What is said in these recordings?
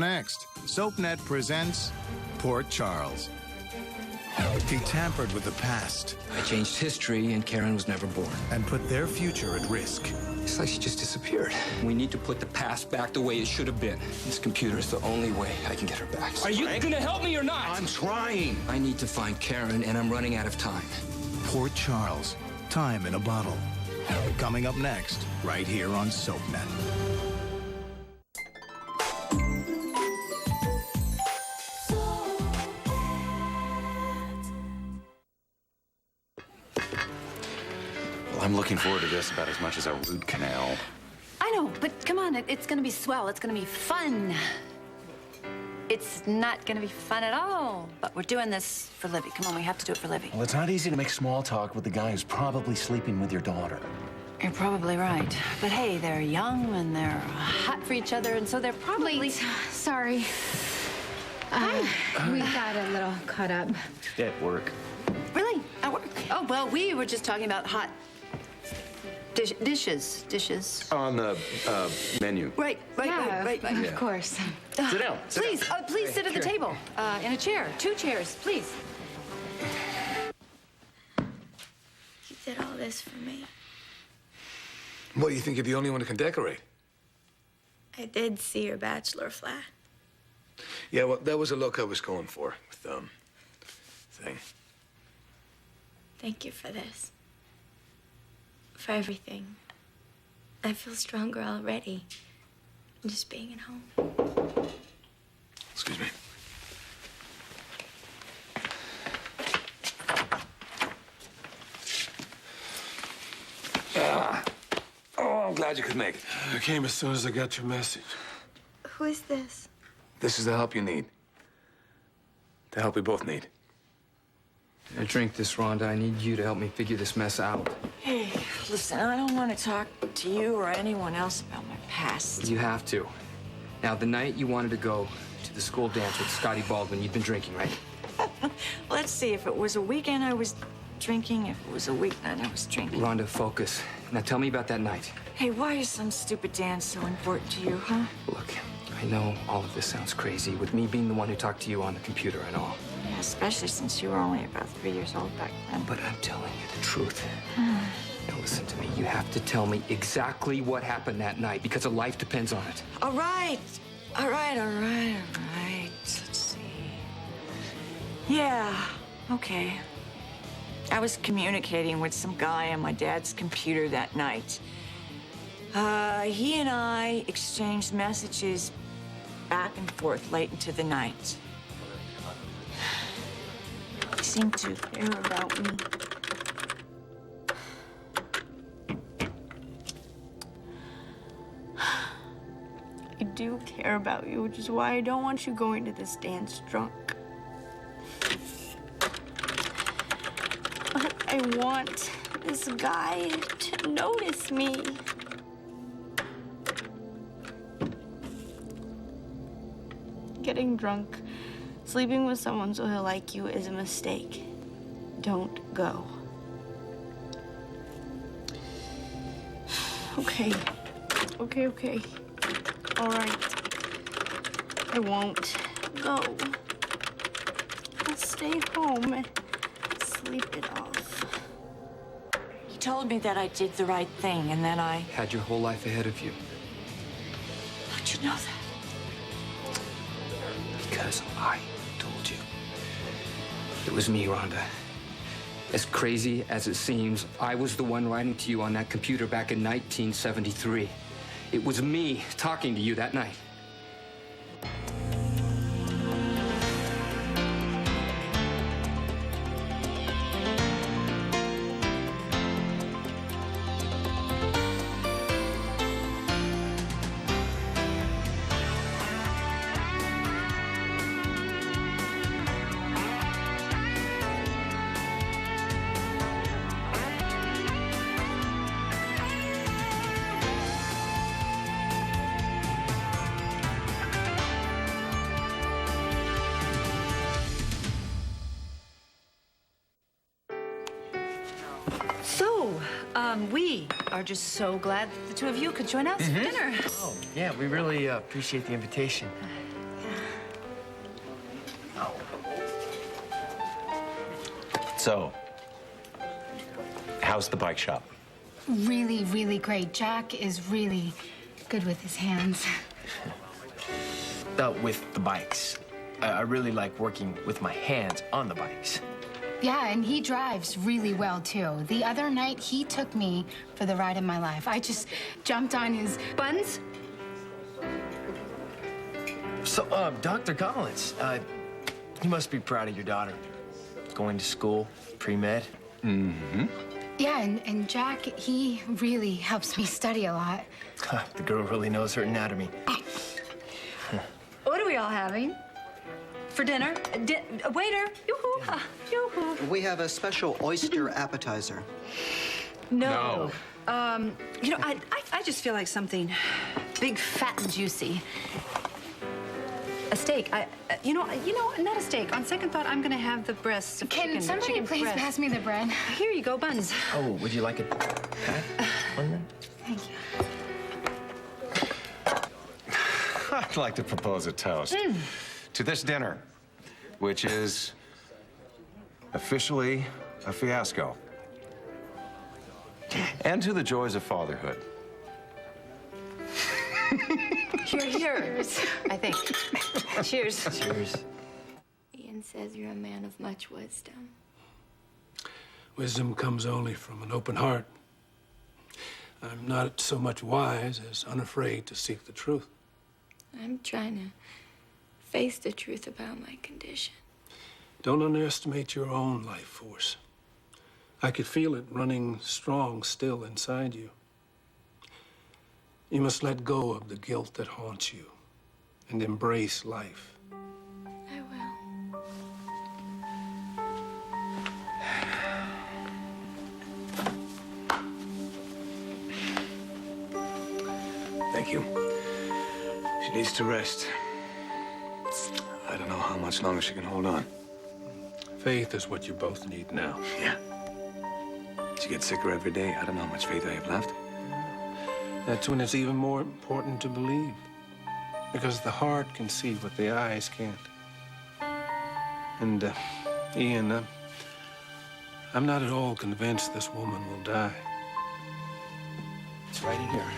next, SoapNet presents Port Charles. He tampered with the past. I changed history, and Karen was never born. And put their future at risk. It's like she just disappeared. We need to put the past back the way it should have been. This computer is the only way I can get her back. Are you gonna help me or not? I'm trying. I need to find Karen, and I'm running out of time. Port Charles, time in a bottle. Coming up next, right here on SoapNet. I'm looking forward to this about as much as a root canal. I know, but come on, it's gonna be swell. It's gonna be fun. It's not gonna be fun at all, but we're doing this for Livy. Come on, we have to do it for Livy. Well, it's not easy to make small talk with the guy who's probably sleeping with your daughter. You're probably right. But hey, they're young and they're hot for each other, and so they're probably... Wait, sorry. We got a little caught up. At work. Really? At work? Oh, well, we were just talking about hot dishes. On the menu. Right. Yeah, Yeah. of course. Sit down. Please sit at the table. In a chair. 2 chairs, please. You did all this for me. What, you think you're the only one who can decorate? I did see your bachelor flat. Yeah, well, that was a look I was going for with, thing. Thank you for this. For everything. I feel stronger already. Just being at home. Excuse me. Oh, I'm glad you could make it. I came as soon as I got your message. Who is this? This is the help you need. The help we both need. Now drink this, Rhonda. I need you to help me figure this mess out. Hey, listen, I don't want to talk to you or anyone else about my past. You have to. Now, the night you wanted to go to the school dance with Scotty Baldwin, you'd been drinking, right? Let's see, if it was a weekend, I was drinking. If it was a weeknight, I was drinking. Rhonda, focus. Now tell me about that night. Hey, why is some stupid dance so important to you, huh? Look, I know all of this sounds crazy, with me being the one who talked to you on the computer and all. Yeah, especially since you were only about 3 years old back then. But I'm telling you the truth. Now listen to me. You have to tell me exactly what happened that night, because a life depends on it. All right. All right. Let's see. Yeah, okay. I was communicating with some guy on my dad's computer that night. He and I exchanged messages back and forth late into the night. He seemed to care about me. I do care about you, which is why I don't want you going to this dance drunk. But I want this guy to notice me. Getting drunk, sleeping with someone so he'll like you is a mistake. Don't go. Okay. All right. I won't go. I'll stay home and sleep it off. He told me that I did the right thing, and then I Had your whole life ahead of you. how'd you know that? Because I told you. It was me, Rhonda. As crazy as it seems, I was the one writing to you on that computer back in 1973. It was me talking to you that night. We are just so glad the 2 of you could join us for dinner. Oh, yeah, we really appreciate the invitation. So, how's the bike shop? Really, really great. Jack is really good with his hands. With the bikes. I really like working with my hands on the bikes. Yeah, and he drives really well, too. The other night, he took me for the ride of my life. I just jumped on his buns. So, Dr. Collins, you must be proud of your daughter. Going to school, pre-med. Mm-hmm. Yeah, and Jack, he really helps me study a lot. The girl really knows her anatomy. What are we all having? For dinner? Waiter! Yoo-hoo! Yoo-hoo! We have a special oyster appetizer. No. You know, I just feel like something big, fat, and juicy. A steak. You know, not a steak. On second thought, I'm gonna have the breasts of chicken. Can somebody chicken please breast. pass me the bread? Here you go, buns. Oh, would you like a pat on that? Thank you. I'd like to propose a toast to this dinner, which is officially a fiasco, and to the joys of fatherhood. Cheers, I think. Cheers. Cheers. Ian says you're a man of much wisdom. Wisdom comes only from an open heart. I'm not so much wise as unafraid to seek the truth. I'm trying to face the truth about my condition. Don't underestimate your own life force. I could feel it running strong still inside you. You must let go of the guilt that haunts you and embrace life. I will. Thank you. She needs to rest. I don't know how much longer she can hold on. Faith is what you both need now. Yeah. She gets sicker every day. I don't know how much faith I have left. That's when it's even more important to believe. Because the heart can see what the eyes can't. And, Ian, I'm not at all convinced this woman will die. It's right in here.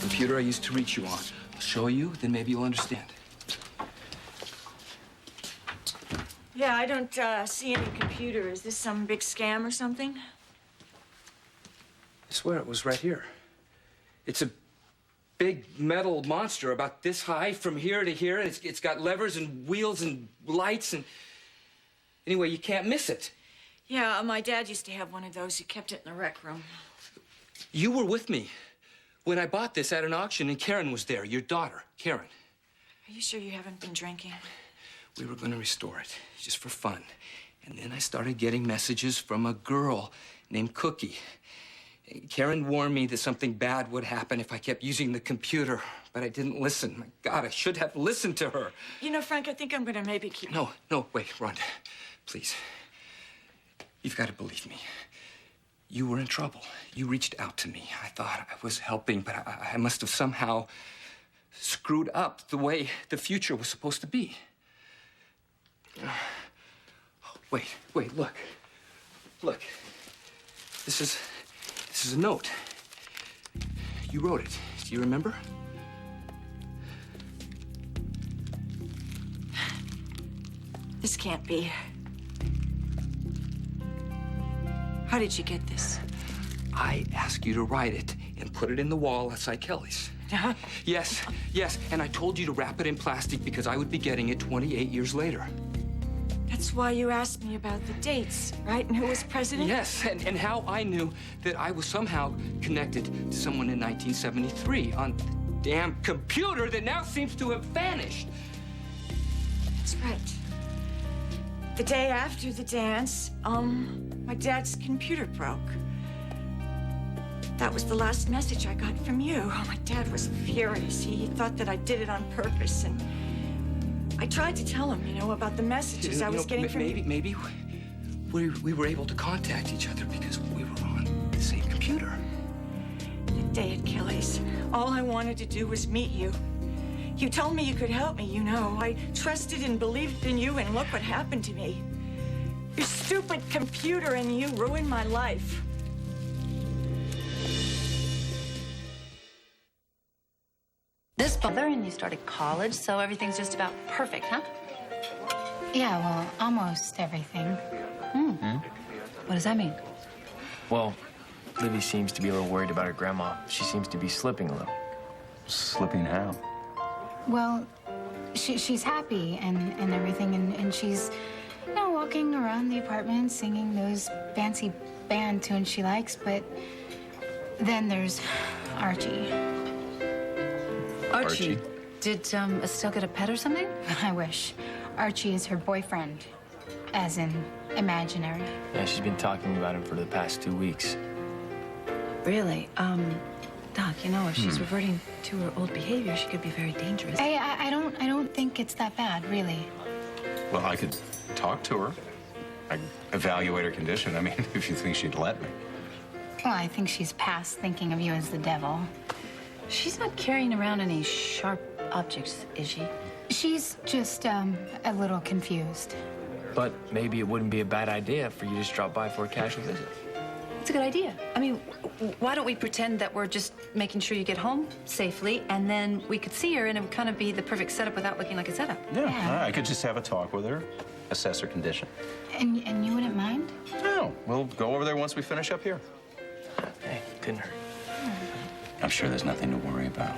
Computer I used to reach you on. I'll show you, then maybe you'll understand. Yeah, I don't see any computer. Is this some big scam or something? I swear it was right here. It's a big metal monster about this high from here to here. It's got levers and wheels and lights and... Anyway, you can't miss it. Yeah, my dad used to have one of those. He kept it in the rec room. You were with me when I bought this at an auction, and Karen was there, your daughter, Karen. Are you sure you haven't been drinking? We were going to restore it, just for fun. And then I started getting messages from a girl named Cookie. Karen warned me that something bad would happen if I kept using the computer, but I didn't listen. My God, I should have listened to her. You know, Frank, I think I'm gonna maybe keep... No, wait, Rhonda, please. You've got to believe me. You were in trouble. You reached out to me. I thought I was helping, but I must have somehow screwed up the way the future was supposed to be. Wait, look. Look. This is a note. You wrote it. Do you remember? This can't be. How did you get this? I asked you to write it and put it in the wall outside Kelly's. Yes, and I told you to wrap it in plastic because I would be getting it 28 years later. That's why you asked me about the dates, right? And who was president? Yes, and how I knew that I was somehow connected to someone in 1973 on the damn computer that now seems to have vanished. That's right. The day after the dance, my dad's computer broke. That was the last message I got from you. Oh, my dad was furious. He thought that I did it on purpose, and I tried to tell him, about the messages I was getting from you. Maybe we were able to contact each other because we were on the same computer. The day at Kelly's, all I wanted to do was meet you. You told me you could help me, I trusted and believed in you, and look what happened to me. Your stupid computer and you ruined my life. This brother and you started college, so everything's just about perfect, huh? Yeah, well, almost everything. What does that mean? Well, Livy seems to be a little worried about her grandma. She seems to be slipping a little. Slipping how? Well, she's happy and everything, and she's, you know, walking around the apartment singing those fancy band tunes she likes, but then there's Archie. Archie? Did Estelle get a pet or something? I wish. Archie is her boyfriend, as in imaginary. Yeah, she's been talking about him for the past 2 weeks. Really? Doc, you know, if she's reverting to her old behavior, she could be very dangerous. Hey, I don't think it's that bad, really. Well, I could talk to her. I'd evaluate her condition. I mean, if you think she'd let me. Well, I think she's past thinking of you as the devil. She's not carrying around any sharp objects, is she? She's just, a little confused. But maybe it wouldn't be a bad idea for you to just drop by for a casual visit. It's a good idea. I mean, why don't we pretend that we're just making sure you get home safely, and then we could see her, and it would kind of be the perfect setup without looking like a setup. Yeah, I could just have a talk with her, assess her condition. And you wouldn't mind? No, we'll go over there once we finish up here. Hey, couldn't hurt. I'm sure there's nothing to worry about.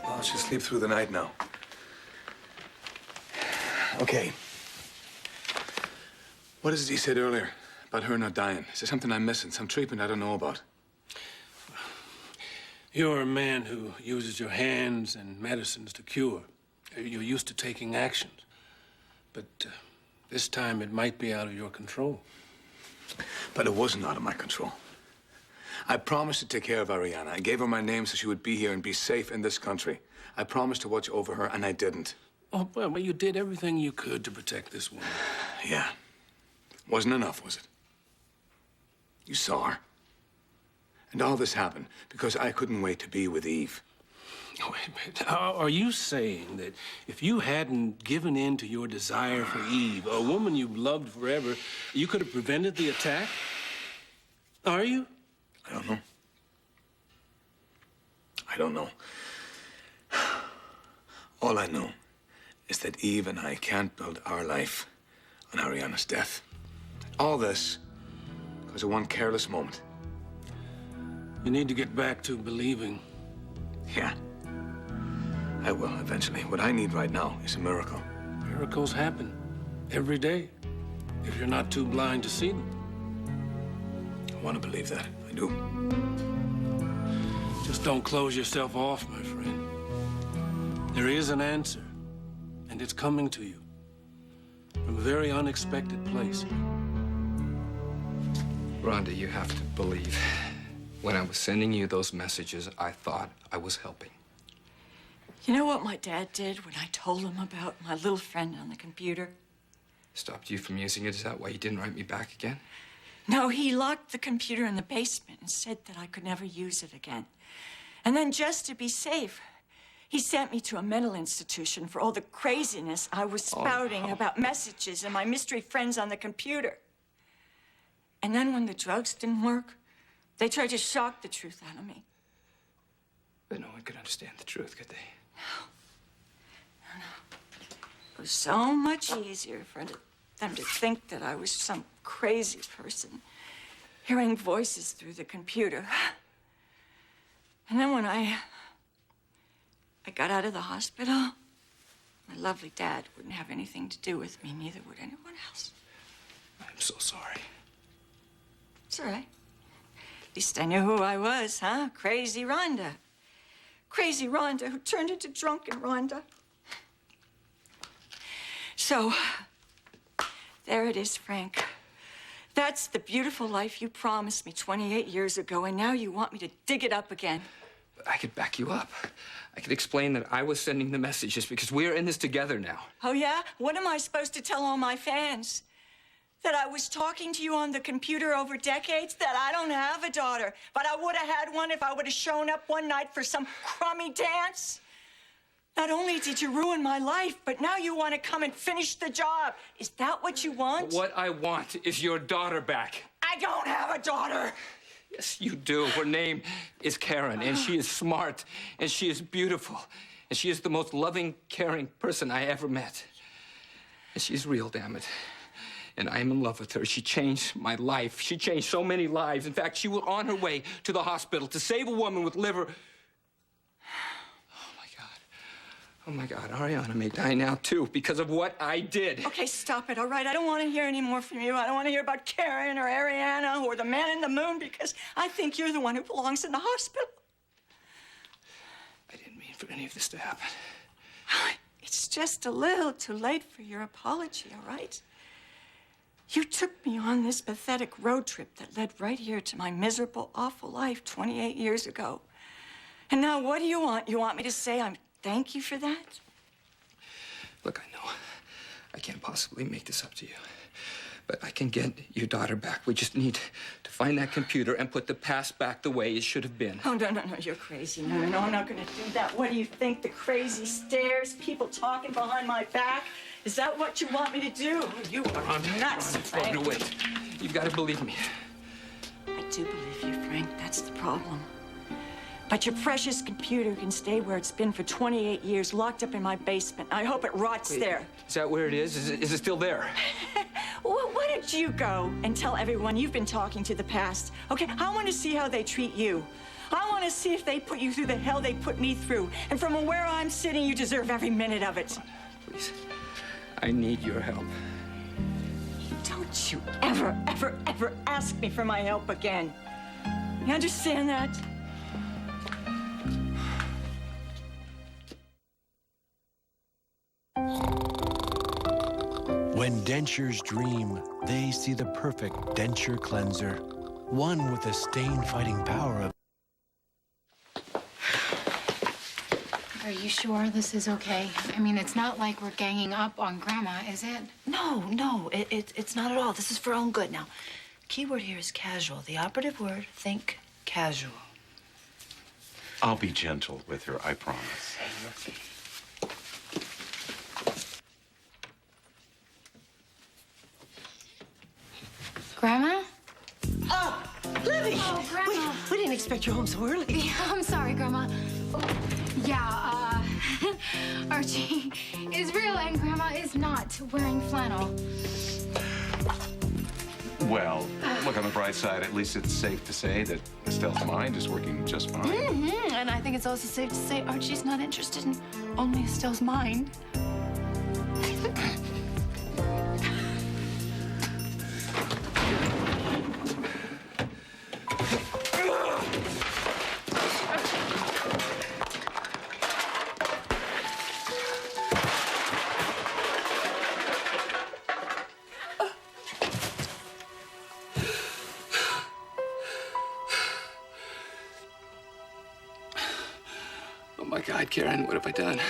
Well, she'll sleep through the night now. Okay. What is it he said earlier about her not dying? Is there something I'm missing? Some treatment I don't know about? You're a man who uses your hands and medicines to cure. You're used to taking actions. But this time it might be out of your control. But it wasn't out of my control. I promised to take care of Ariana. I gave her my name so she would be here and be safe in this country. I promised to watch over her, and I didn't. Oh, well, you did everything you could to protect this woman. Yeah. Wasn't enough, was it? You saw her. And all this happened because I couldn't wait to be with Eve. Oh, wait a minute. Are you saying that if you hadn't given in to your desire for Eve, a woman you've loved forever, you could have prevented the attack? Are you? I don't know. I don't know. All I know is that Eve and I can't build our life on Ariana's death. All this because of one careless moment. You need to get back to believing. Yeah. I will eventually. What I need right now is a miracle. Miracles happen every day if you're not too blind to see them. I want to believe that. I do. Just don't close yourself off, my friend. There is an answer, and it's coming to you from a very unexpected place. Rhonda, you have to believe. When I was sending you those messages, I thought I was helping. You know what my dad did when I told him about my little friend on the computer? Stopped you from using it? Is that why you didn't write me back again? No, he locked the computer in the basement and said that I could never use it again. And then just to be safe, he sent me to a mental institution for all the craziness I was spouting about messages and my mystery friends on the computer. And then when the drugs didn't work, they tried to shock the truth out of me. But no one could understand the truth, could they? No. It was so much easier for them to think that I was some crazy person, hearing voices through the computer. And then when I got out of the hospital, my lovely dad wouldn't have anything to do with me, neither would anyone else. I'm so sorry. It's all right. At least I knew who I was, huh? Crazy Rhonda. Crazy Rhonda who turned into drunken Rhonda. So, there it is, Frank. That's the beautiful life you promised me 28 years ago, and now you want me to dig it up again. But I could back you up. I could explain that I was sending the messages because we're in this together now. Oh, yeah? What am I supposed to tell all my fans? That I was talking to you on the computer over decades? That I don't have a daughter, but I would have had one if I would have shown up one night for some crummy dance? Not only did you ruin my life, but now you want to come and finish the job. Is that what you want? What I want is your daughter back. I don't have a daughter. Yes, you do. Her name is Karen, and she is smart, and she is beautiful, and she is the most loving, caring person I ever met. And she's real, damn it. And I am in love with her. She changed my life. She changed so many lives. In fact, she was on her way to the hospital to save a woman with liver. Oh, my God, Ariana may die now, too, because of what I did. Okay, stop it, all right? I don't want to hear any more from you. I don't want to hear about Karen or Ariana or the man in the moon, because I think you're the one who belongs in the hospital. I didn't mean for any of this to happen. It's just a little too late for your apology, all right? You took me on this pathetic road trip that led right here to my miserable, awful life 28 years ago. And now what do you want? You want me to say thank you for that? Look, I know I can't possibly make this up to you, but I can get your daughter back. We just need to find that computer and put the past back the way it should have been. Oh, no, you're crazy. No, I'm not going to do that. What do you think? The crazy stares, people talking behind my back? Is that what you want me to do? You are nuts, Frank. Rhonda, wait. You've got to believe me. I do believe you, Frank. That's the problem. But your precious computer can stay where it's been for 28 years, locked up in my basement. I hope it rots there. Is that where it is? Is it still there? Well, why don't you go and tell everyone you've been talking to the past? Okay, I want to see how they treat you. I want to see if they put you through the hell they put me through. And from where I'm sitting, you deserve every minute of it. Please, I need your help. Don't you ever, ever, ever ask me for my help again. You understand that? When dentures dream, they see the perfect denture cleanser. One with the stain-fighting power of... Are you sure this is okay? I mean, it's not like we're ganging up on Grandma, is it? No, it's not at all. This is for our own good. Now, the key word here is casual. The operative word, think casual. I'll be gentle with her, I promise. Grandma? Oh, Libby! Oh, Grandma. We didn't expect you home so early. Yeah, I'm sorry, Grandma. Yeah, Archie is real and Grandma is not wearing flannel. Well, look on the bright side. At least it's safe to say that Estelle's mind is working just fine. Mm-hmm. And I think it's also safe to say Archie's not interested in only Estelle's mind. Oh, my God, Karen, what have I done?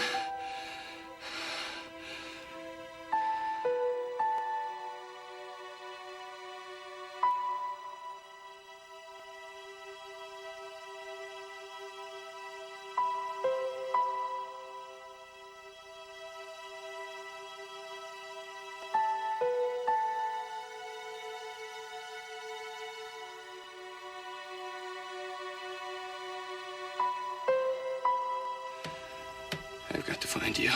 I've got to find you.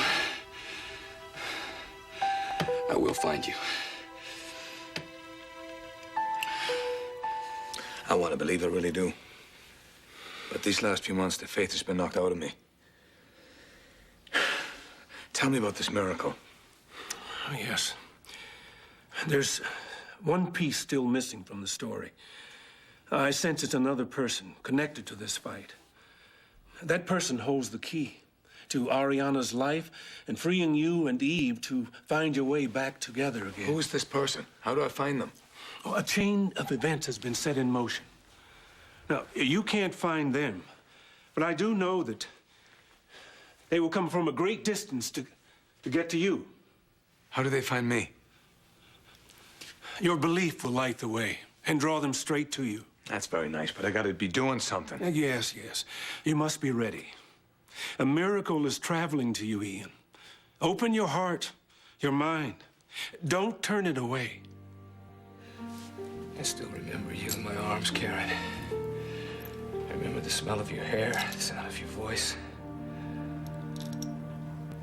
I will find you. I want to believe I really do. But these last few months, the faith has been knocked out of me. Tell me about this miracle. Oh, yes. There's one piece still missing from the story. I sense it's another person connected to this fight. That person holds the key to Ariana's life and freeing you and Eve to find your way back together again. Who is this person? How do I find them? Oh, a chain of events has been set in motion. Now, you can't find them, but I do know that they will come from a great distance to get to you. How do they find me? Your belief will light the way and draw them straight to you. That's very nice, but I gotta be doing something. Yes. You must be ready. A miracle is traveling to you, Ian. Open your heart, your mind. Don't turn it away. I still remember you in my arms, Karen. I remember the smell of your hair, the sound of your voice.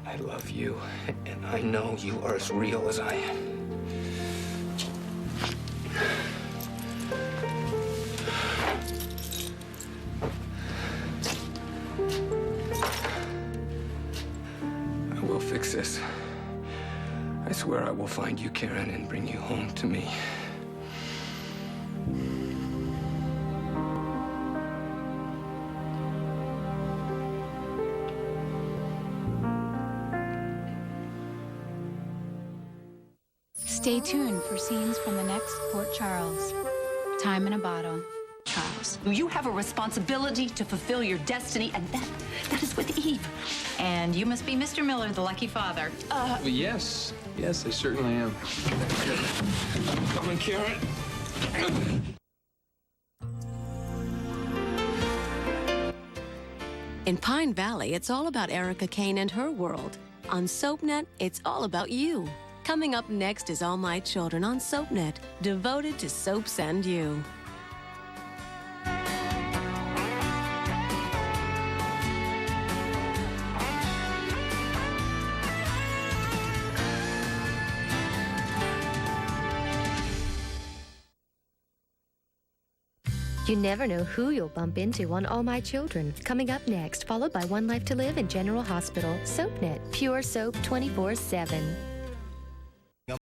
I love you, and I know you are as real as I am. I will fix this. I swear I will find you, Karen, and bring you home to me. Stay tuned for scenes from the next Port Charles. Time in a bottle. Charles. You have a responsibility to fulfill your destiny, and that is with Eve. And you must be Mr. Miller, the lucky father. Yes, I certainly am. Come on, Karen. In Pine Valley, it's all about Erica Kane and her world. On SoapNet, it's all about you. Coming up next is All My Children on SoapNet, devoted to soaps and you. You never know who you'll bump into on All My Children. Coming up next, followed by One Life to Live in General Hospital. SoapNet, pure soap 24/7.